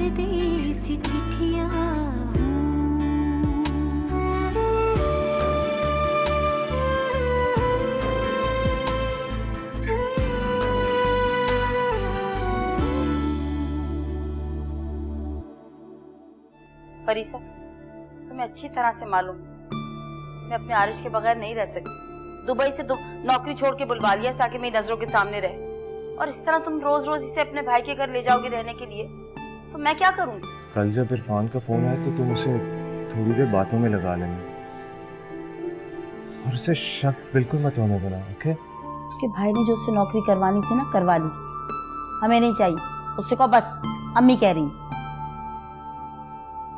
परदेसी चिट्ठियां परीसा, तुम्हें अच्छी तरह से मालूम मैं अपने आरिश के बगैर नहीं रह सकती। दुबई से नौकरी छोड़ के बुलवा लिया ताकि मेरी नजरों के सामने रहे, और इस तरह तुम रोज रोज इसे अपने भाई के घर ले जाओगे रहने के लिए, तो मैं क्या करूंगी? कल जब इरफान का फोन आया तो तुम उसे थोड़ी देर बातों में लगा लेना और उसे शक बिल्कुल मत होने देना, ओके? उसके भाई ने जो उससे नौकरी करवानी थी ना, करवा ली। हमें नहीं चाहिए उससे, को बस अम्मी कह रही।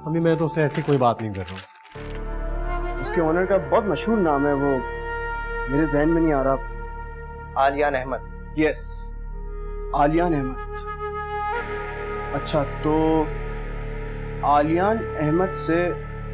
अम्मी मैं तो उससे ऐसी कोई बात नहीं कर रहा हूँ। उसके ओनर का बहुत मशहूर नाम है, वो मेरे जहन में नहीं आ रहा। आलियान अहमद। यस, आलियान अहमद। अच्छा, तो आलियान अहमद से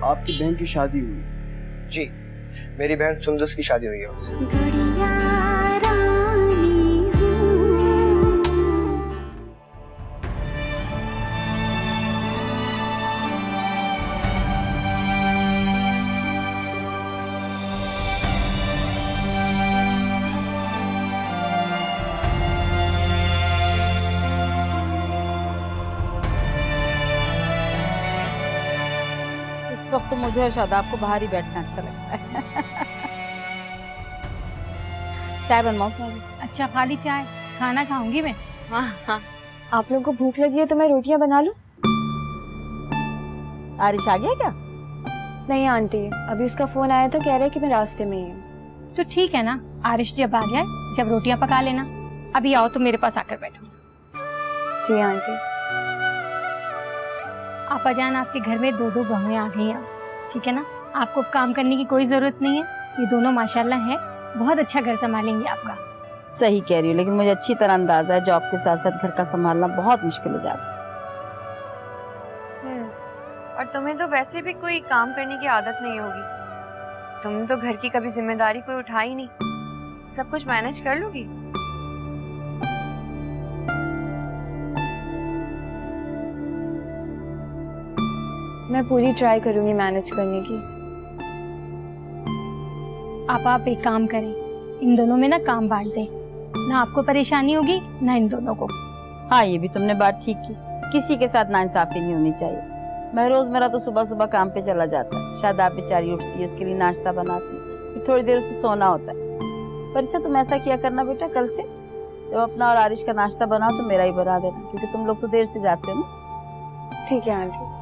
आपकी बहन की शादी हुई? जी, मेरी बहन सुंदस की शादी हुई है उनसे। इस वक्त तो मुझे और शादाब को बाहर ही बैठना अच्छा लगता है। चाय बनवाओ तुम्हारी? अच्छा, खाली चाय? खाना खाऊंगी मैं। हाँ हाँ, आप लोगों को भूख लगी है तो मैं रोटियां बना लूं? आरिश आ गया क्या? नहीं आंटी, अभी उसका फोन आया तो कह रहा है कि मैं रास्ते में ही हूँ। तो ठीक है ना, आरिश जब आ जाए जब रोटियां पका लेना। अभी आओ तो मेरे पास आकर बैठो। जी आंटी। आपा जान, आपके घर में दो बहुएं आ गई हैं, ठीक है ना? आपको काम करने की कोई जरूरत नहीं है। ये दोनों माशाल्लाह है, बहुत अच्छा घर संभालेंगे आपका। सही कह रही हो, लेकिन मुझे अच्छी तरह अंदाजा है जॉब के साथ साथ घर का संभालना बहुत मुश्किल हो जाता है। और तुम्हें तो वैसे भी कोई काम करने की आदत नहीं होगी। तुम तो घर की कभी जिम्मेदारी कोई उठा ही नहीं, सब कुछ मैनेज कर लोगी। मैं पूरी ट्राई करूंगी मैनेज करने की। आप एक काम करें, इन दोनों में ना काम बांट दें, ना आपको परेशानी होगी ना इन दोनों को। हाँ, ये भी तुमने बात ठीक की, किसी के साथ नाइंसाफी नहीं होनी चाहिए। महरोज मेरा तो सुबह सुबह काम पे चला जाता है, शादाब बेचारी उठती है, उसके लिए नाश्ता बनाती है, फिर थोड़ी देर उसे सोना होता है। पर इससे तुम ऐसा किया करना बेटा, कल से जब अपना और आरिश का नाश्ता बनाओ तो मेरा ही बना देना, क्योंकि तुम लोग तो देर से जाते हो ना। ठीक है आंटी।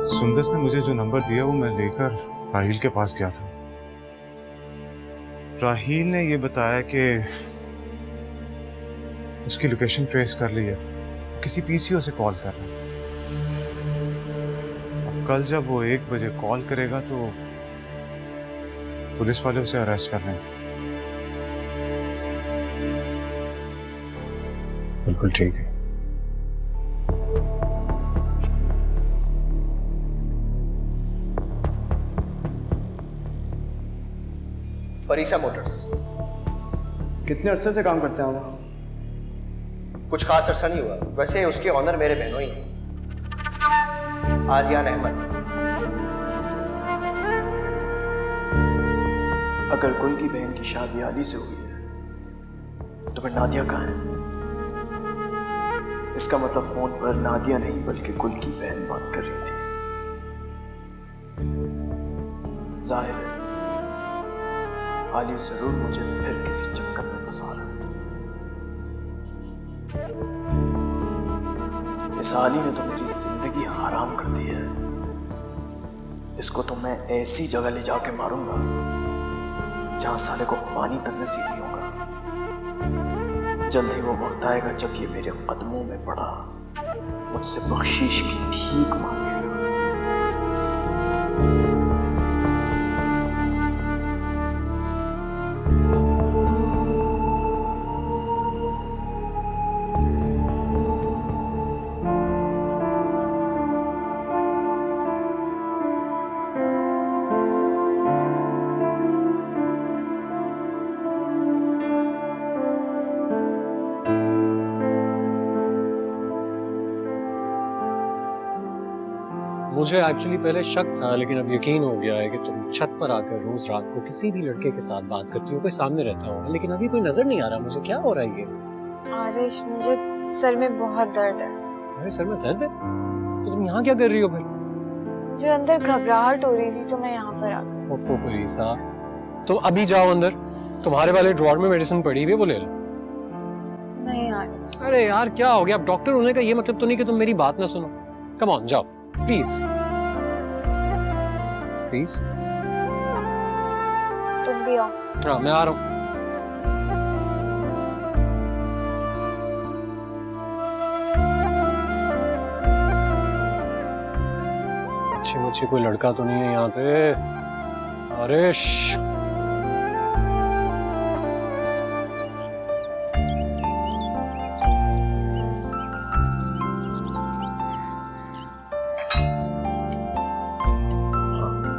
सुंदस ने मुझे जो नंबर दिया वो मैं लेकर राहील के पास गया था। राहील ने ये बताया कि उसकी लोकेशन ट्रेस कर ली है, किसी पीसीओ से कॉल कर रहा है। अब कल जब वो 1 बजे कॉल करेगा तो पुलिस वाले उसे अरेस्ट कर लेंगे। बिल्कुल ठीक है। परीसा मोटर्स। कितने अरसे से काम करते हैं वहाँ? कुछ खास अर्सा नहीं हुआ, वैसे उसके ऑनर मेरे बहनों ही हैं। आलियान अहमद। अगर गुल की बहन की शादी आली से हुई है तो फिर नादिया कहाँ है? इसका मतलब फोन पर नादिया नहीं बल्कि गुल की बहन बात कर रही थी। जाहिर है आली जरूर मुझे फिर किसी चक्कर में फंसा रहा है। इस आली ने तो मेरी जिंदगी हराम कर दी है। इसको तो मैं ऐसी जगह ले जाके मारूंगा जहां साले को पानी तक नसीब नहीं होगा। जल्द ही वो वक्त आएगा जब ये मेरे कदमों में पड़ा मुझसे बख्शीश की भीख मांगेगा। मुझे एक्चुअली पहले शक था, लेकिन अब यकीन हो गया है कि तुम छत पर आकर रोज रात को किसी भी लड़के के साथ बात करती हो, कोई सामने रहता होगा, लेकिन अभी कोई नजर नहीं आ रहा मुझे। क्या हो रहा है ये? आरिश, मुझे सर में बहुत दर्द है। अरे सर में दर्द है? तो तुम यहाँ क्या कर रही हो फिर? मुझे अंदर घबराहट हो रही थी तो मैं यहाँ पर आ गई। ओफो परीसा, तुम अभी जाओ अंदर, तुम्हारे वाले ड्रॉर में मेडिसिन पड़ी हुई है, वो ले लो। नहीं आरिश। अरे यार क्या हो गया? अब डॉक्टर होने का ये मतलब तो नहीं कि तुम मेरी बात ना सुनो। कम ऑन, जाओ प्लीज प्लीज। तुम भी आओ। हाँ मैं आ रहा हूँ। सच्ची मुच्ची कोई लड़का तो नहीं है यहाँ पे? आरिश,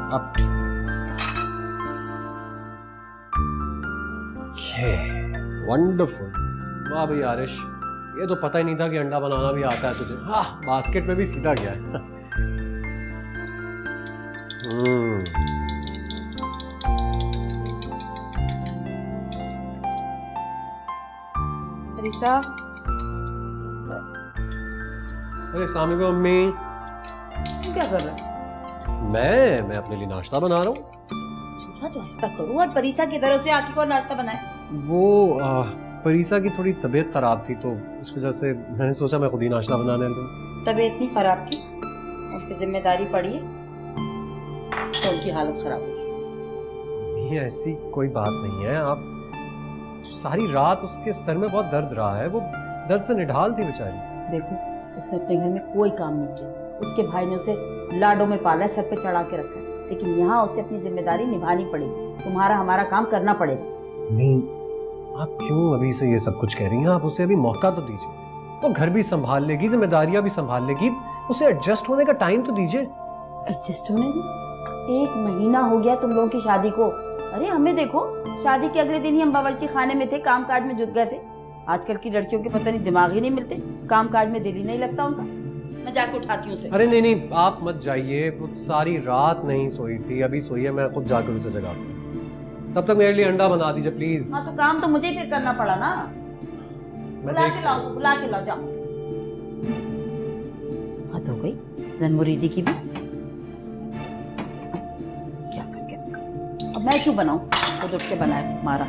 अब ये वंडरफुल। वाह भाई आरिश, ये तो पता ही नहीं था कि अंडा बनाना भी आता है तुझे। हाँ, बास्केट में भी सीधा गया है। रिसा, अरे अस्सलाम वालेकुम अम्मी। तू क्या कर रहा है? मैं अपने लिए नाश्ता बना रहा हूँ। छोटा तो ऐसा करूँ और परीसा की तरफ से आके कौन नाश्ता बनाए? वो परीसा की थोड़ी तबीयत खराब थी तो इस वजह से मैंने सोचा मैं खुद ही नाश्ता बनाने दूँ। तबीयत इतनी खराब थी, उन पे जिम्मेदारी पड़ी है तो उनकी हालत खराब हो गई। नहीं ऐसी कोई बात नहीं है। आप सारी रात उसके सर में बहुत दर्द रहा है, वो दर्द से निढाल थी बेचारी। देखो, उसने अपने घर में कोई काम नहीं किया, उसके भाई ने उसे लाडों में पाला है, सर पे चढ़ा के रखा है, लेकिन यहाँ उसे अपनी जिम्मेदारी निभानी पड़ेगी। तुम्हारा हमारा काम करना पड़ेगा। नहीं, आप क्यों अभी से ये सब कुछ कह रही हैं? आप उसे अभी मौका तो दीजिए, वो घर भी संभाल लेगी, जिम्मेदारियां भी संभाल लेगी, उसे एडजस्ट होने का टाइम तो दीजिए। एडजस्ट होने दो? 1 महीना हो गया तुम लोगों की शादी को। अरे हमें देखो, शादी के अगले दिन ही हम बावर्ची खाने में थे, काम काज में जुट गए थे। आजकल की लड़कियों के पता नहीं दिमाग ही नहीं मिलते, काम काज में दिल ही नहीं लगता उनका। मैं जाके उठाती हूँ उसे। अरे नहीं नहीं, आप मत जाइए, वो सारी रात नहीं सोई थी, अभी सोई है, मैं खुद जाकर उसे जगाता हूँ। तब तक मेरे लिए अंडा बना दीजिए प्लीज। हाँ तो काम तो मुझे फिर करना पड़ा ना। बुला के लाओ, बुला के लाओ, जाओ। हद हो गई जनमुरीदी की भी। क्या करके रखा? अब मैं क्यों बनाऊं? खुद उठ के बनाए मारा।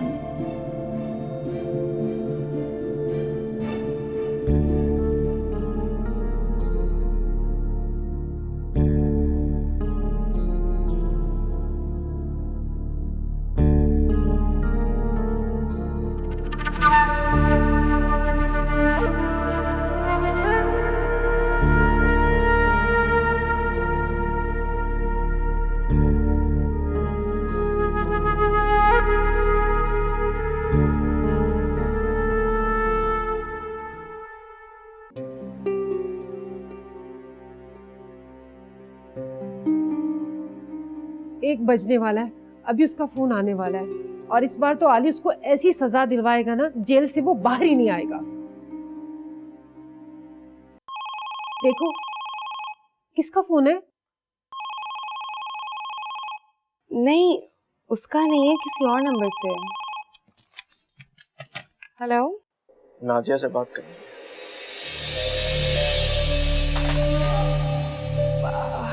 एक बजने वाला है, अभी उसका फोन आने वाला है, और इस बार तो आली उसको ऐसी सजा दिलवाएगा ना, जेल से वो बाहर ही नहीं आएगा। देखो किसका फोन है? नहीं, उसका नहीं है, किसी और नंबर से है। हेलो, नादिया से बात करनी है।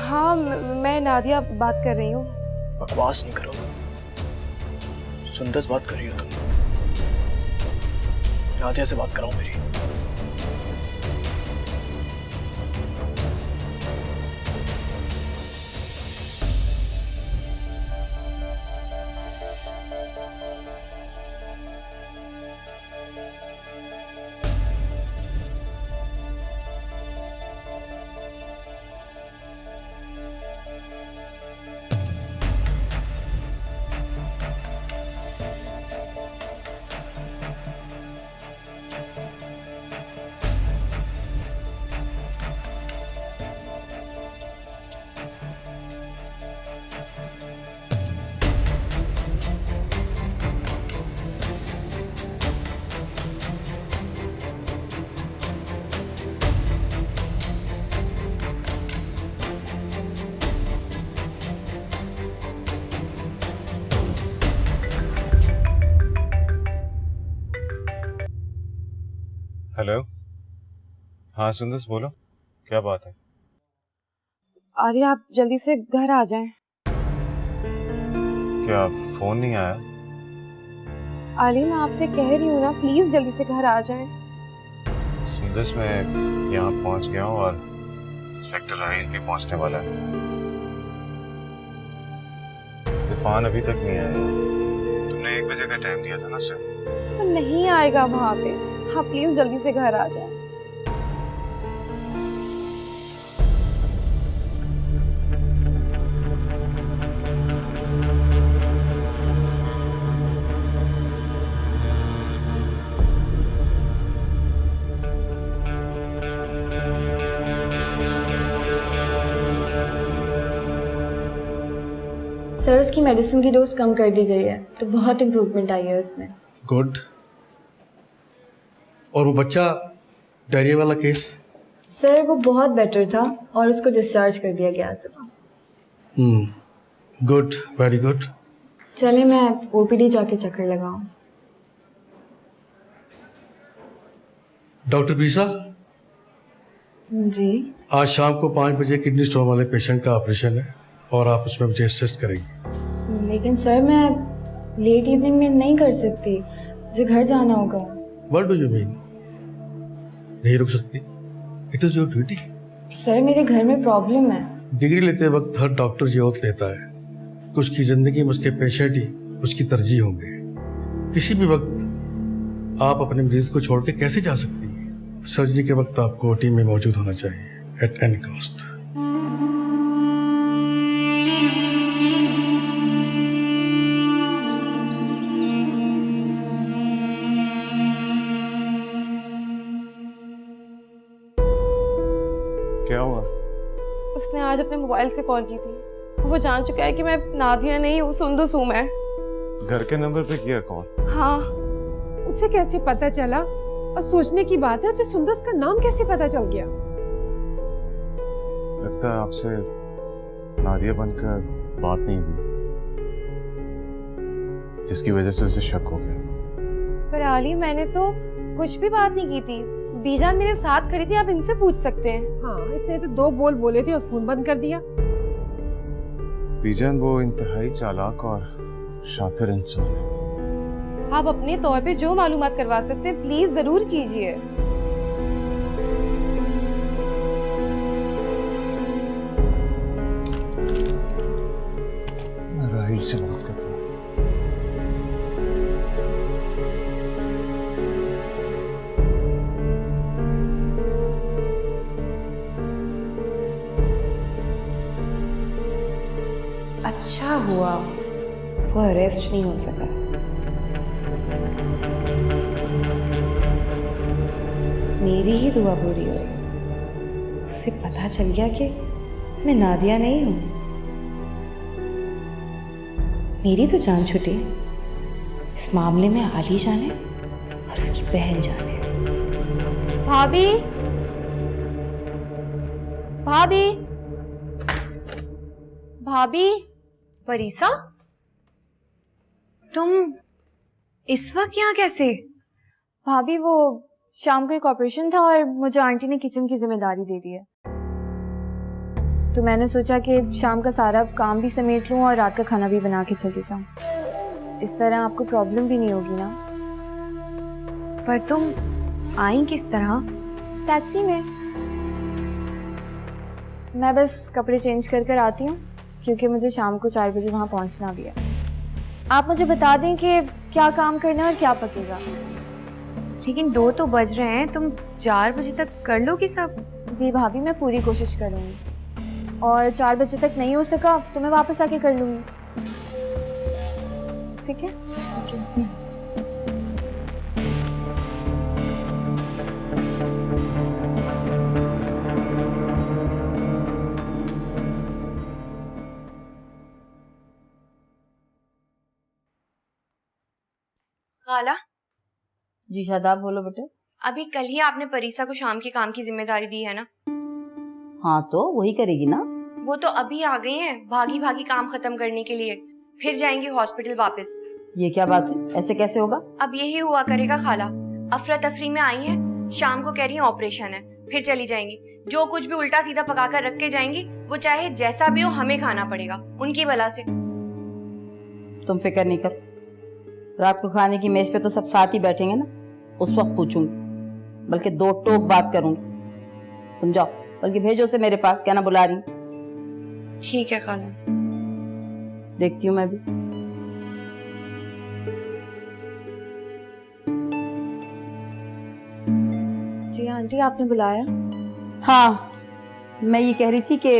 हाँ, मैं नादिया बात कर रही हूँ। बकवास नहीं करो, सुंदर बात कर रही हो तुम। नादिया से बात कराओ मेरी। हेलो। हाँ सुंदस बोलो, क्या बात है? आलिया आप जल्दी से घर आ जाएं। क्या फोन नहीं आया? आलिया मैं आपसे कह रही हूँ ना, प्लीज जल्दी से घर आ जाएं। सुंदस मैं यहाँ पहुँच गया हूँ और इंस्पेक्टर राहिल भी पहुँचने वाला है। इरफान अभी तक नहीं आया। तुमने 1 बजे का टाइम दिया था ना सर? वो नहीं आएगा वहाँ पे। हाँ प्लीज जल्दी से घर आ जाएं। सर उसकी मेडिसिन की डोज कम कर दी गई है तो बहुत इम्प्रूवमेंट आई है उसमें। गुड। और वो बच्चा डायरिया वाला केस? सर वो बहुत बेटर था और उसको डिस्चार्ज कर दिया गया सुबह। Good, very good. चले मैं ओपीडी जाके चक्कर लगाऊं। डॉक्टर बीसा, जी आज शाम को 5 बजे किडनी स्टोन वाले पेशेंट का ऑपरेशन है और आप उसमें मुझे असिस्ट करेंगी। लेकिन सर मैं लेट इवनिंग में नहीं कर सकती, मुझे घर जाना होगा। What do you mean? नहीं रुक सकती? It is your duty. Sir मेरे घर में प्रॉब्लम है। डिग्री लेते वक्त हर डॉक्टर ये ओथ लेता है कि उसकी जिंदगी में उसके पेशेंट ही उसकी तरजीह होंगे। किसी भी वक्त आप अपने मरीज को छोड़ के कैसे जा सकती है? सर्जरी के वक्त आपको टीम में मौजूद होना चाहिए एट एनी कॉस्ट। क्या हुआ? उसने आज अपने मोबाइल से कॉल की थी। वो जान चुका है कि मैं नादिया नहीं हूँ, सुंदस हूँ मैं। घर के नंबर पे किया कॉल? हाँ। उसे कैसे पता चला? और सोचने की बात है उसे सुंदस का नाम कैसे पता चल गया? लगता है आपसे नादिया बनकर बात नहीं हुई, जिसकी वजह से उसे शक हो गया। पर आली मैंने तो कुछ भी बात नहीं की थी। बीजान मेरे साथ खड़ी थी, आप इनसे पूछ सकते हैं। हाँ इसने तो 2 बोल बोले थे और फोन बंद कर दिया। बीजान वो इंतहाई चालाक और शातिर इंसान है। आप अपने तौर पे जो मालूमात करवा सकते हैं प्लीज जरूर कीजिए। राहिल से बात करता हूँ। अच्छा हुआ वो अरेस्ट नहीं हो सका। मेरी ही दुआ पूरी हुई। उसे पता चल गया कि मैं नादिया नहीं हूं। मेरी तो जान छूटी। इस मामले में आली जाने और उसकी बहन जाने। भाभी, भाभी, भाभी। परीसा, तुम इस वक्त यहाँ कैसे? भाभी वो शाम को एक ऑपरेशन था और मुझे आंटी ने किचन की जिम्मेदारी दे दी है, तो मैंने सोचा कि शाम का सारा काम भी समेट लूं और रात का खाना भी बना के चली जाऊं। इस तरह आपको प्रॉब्लम भी नहीं होगी ना। पर तुम आई किस तरह? टैक्सी में। मैं बस कपड़े चेंज कर आती हूँ क्योंकि मुझे शाम को 4 बजे वहाँ पहुँचना भी है। आप मुझे बता दें कि क्या काम करना है और क्या पकेगा। लेकिन 2 तो बज रहे हैं, तुम 4 बजे तक कर लोगी सब? जी भाभी मैं पूरी कोशिश करूँगी, और 4 बजे तक नहीं हो सका तो मैं वापस आके कर लूँगी। ठीक है? ओके। खाला जी शादाब बोलो बेटे। अभी कल ही आपने परीसा को शाम के काम की जिम्मेदारी दी है ना? हाँ तो वही करेगी ना। वो तो अभी आ गई हैं भागी भागी काम खत्म करने के लिए, फिर जाएंगी हॉस्पिटल वापस। ये क्या बात हुई? ऐसे कैसे होगा? अब यही हुआ करेगा खाला। अफरा तफरी में आई हैं शाम को कह रही है ऑपरेशन है, फिर चली जाएंगी। जो कुछ भी उल्टा सीधा पका कर रख के जाएंगी वो चाहे जैसा भी हो हमें खाना पड़ेगा, उनकी भला से। तुम फिक्र नहीं करो, रात को खाने की मेज पे तो सब साथ ही बैठेंगे ना, उस वक्त पूछूंगी, बल्कि 2 टोक बात करूंगी। तुम जाओ, बल्कि भेजो उसे मेरे पास, क्या ना बुला रही। ठीक है खाला। देखती हूँ मैं भी। जी आंटी, आपने बुलाया? हाँ, मैं ये कह रही थी कि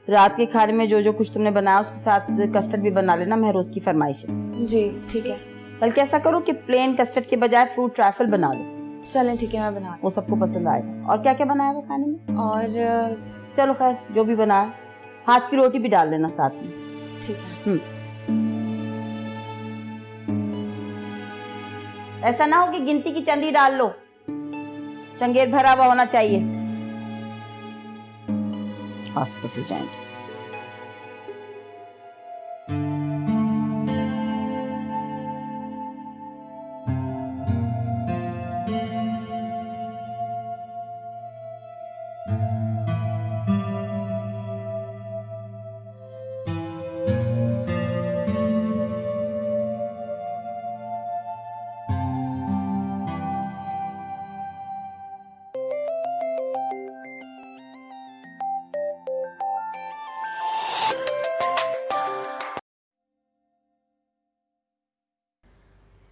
रात के खाने में जो जो कुछ तुमने बनाया उसके साथ कस्टर्ड भी बना लेना, महरोज की फरमाइश है। जी ठीक है। बल्कि ऐसा करो कि प्लेन कस्टर्ड के बजाय फ्रूट ट्रैफल बना लो। चलें ठीक है, मैं बना। वो सबको पसंद आएगा। और क्या क्या बनाया हुआ खाने में? और चलो खैर, जो भी बनाया, हाथ की रोटी भी डाल देना साथ में। ठीक है। ऐसा ना हो कि गिनती की चंदी डाल लो, चंगेर भरा हुआ होना चाहिए। हॉस्पिटल जाएंगे।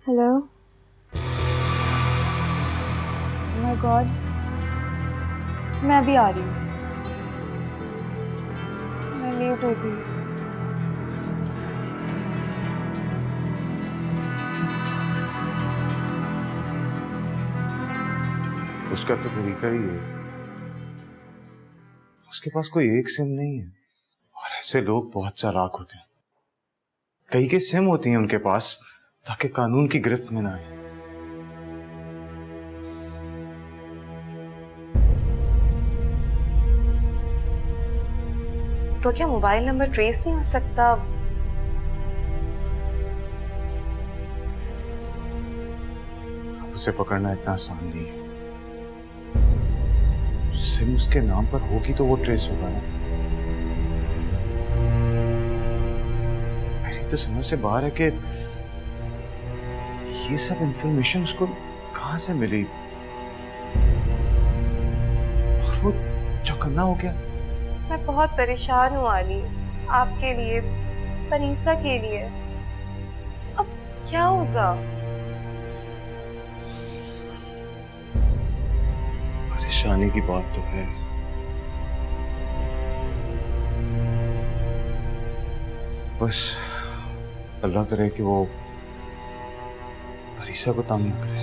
हेलो। माय गॉड, मैं अभी आ रही हूँ। मैं लेट हो गई। उसका तो तरीका ही है, उसके पास कोई एक सिम नहीं है। और ऐसे लोग बहुत चालाक होते हैं, कई के सिम होती हैं उनके पास ताकि कानून की गिरफ्त में ना आए। तो क्या मोबाइल नंबर ट्रेस नहीं हो सकता? उसे पकड़ना इतना आसान नहीं है। सिम उसके नाम पर होगी तो वो ट्रेस होगा ना। मेरी तो समझ से बाहर है कि ये सब इंफॉर्मेशन उसको कहां से मिली, और वो चौकन्ना हो गया। मैं बहुत परेशान हूँ आली, आपके लिए, पनीसा के लिए। अब क्या होगा? परेशानी की बात तो है, बस अल्लाह करे कि वो परीसा को तंग न करे।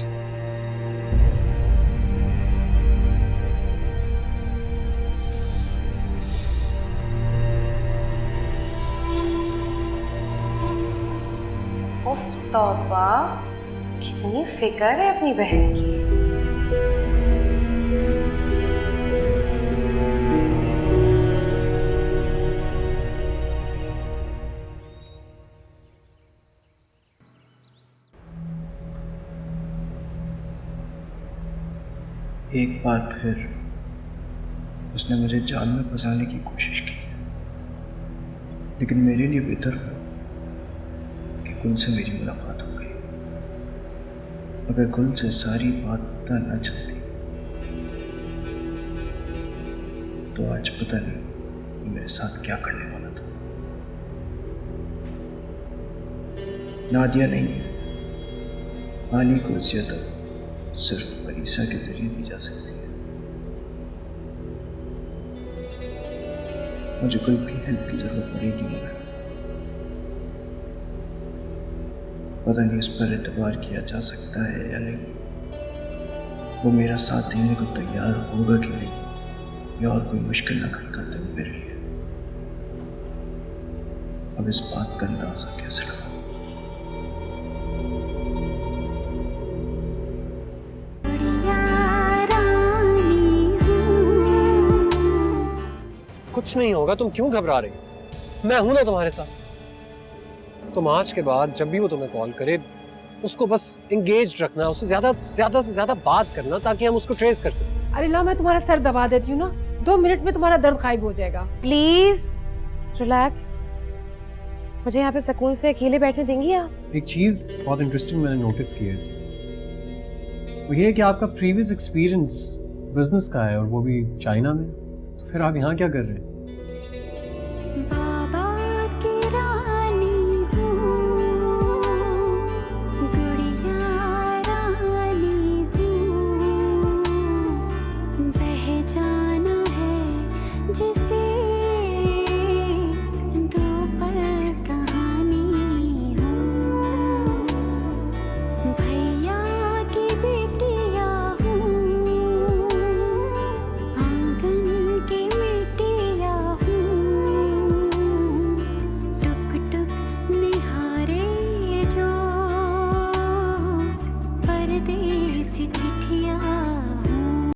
उफ तौबा, कितनी फिक्र है अपनी बहन की। एक बार फिर उसने मुझे जाल में फंसाने की कोशिश की, लेकिन मेरे लिए बेहतर हुआ कि गुल से मेरी मुलाकात हो गई। अगर गुल से सारी बात पता न चलती तो आज पता नहीं मेरे साथ क्या करने वाला था। नादिया नहीं है, आली को इज्जत सिर्फ परीसा के जरिए दी जा सकती है। मुझे कोई भी हेल्प की जरूरत पड़ेगी मगर पता नहीं उस पर एतबार किया जा सकता है या नहीं। वो मेरा साथ देने को तैयार होगा कि नहीं, या और कोई मुश्किल न खड़ी कर दे मेरे लिए। अब इस बात का अंदाजा कैसे लगा? कुछ नहीं होगा, तुम क्यों घबरा रही हो? मैं हूं ना तुम्हारे साथ। तुम आज के बाद जब भी वो तुम्हें कॉल करे उसको बस एंगेज रखना, उससे ज्यादा से ज्यादा बात करना ताकि हम उसको ट्रेस कर सकें। अरे ला, मैं तुम्हारा सर दबा देती हूँ ना, 2 मिनट में तुम्हारा दर्द गायब हो जाएगा। प्लीज रिलैक्स, मुझे यहाँ पे सुकून से अकेले बैठने देंगी आप? एक चीज बहुत इंटरेस्टिंग मैंने नोटिस की है इसमें, वो ये है कि आपका प्रीवियस एक्सपीरियंस बिजनेस का है और वो भी चाइना में, तो फिर आप यहाँ क्या कर रहे हैं?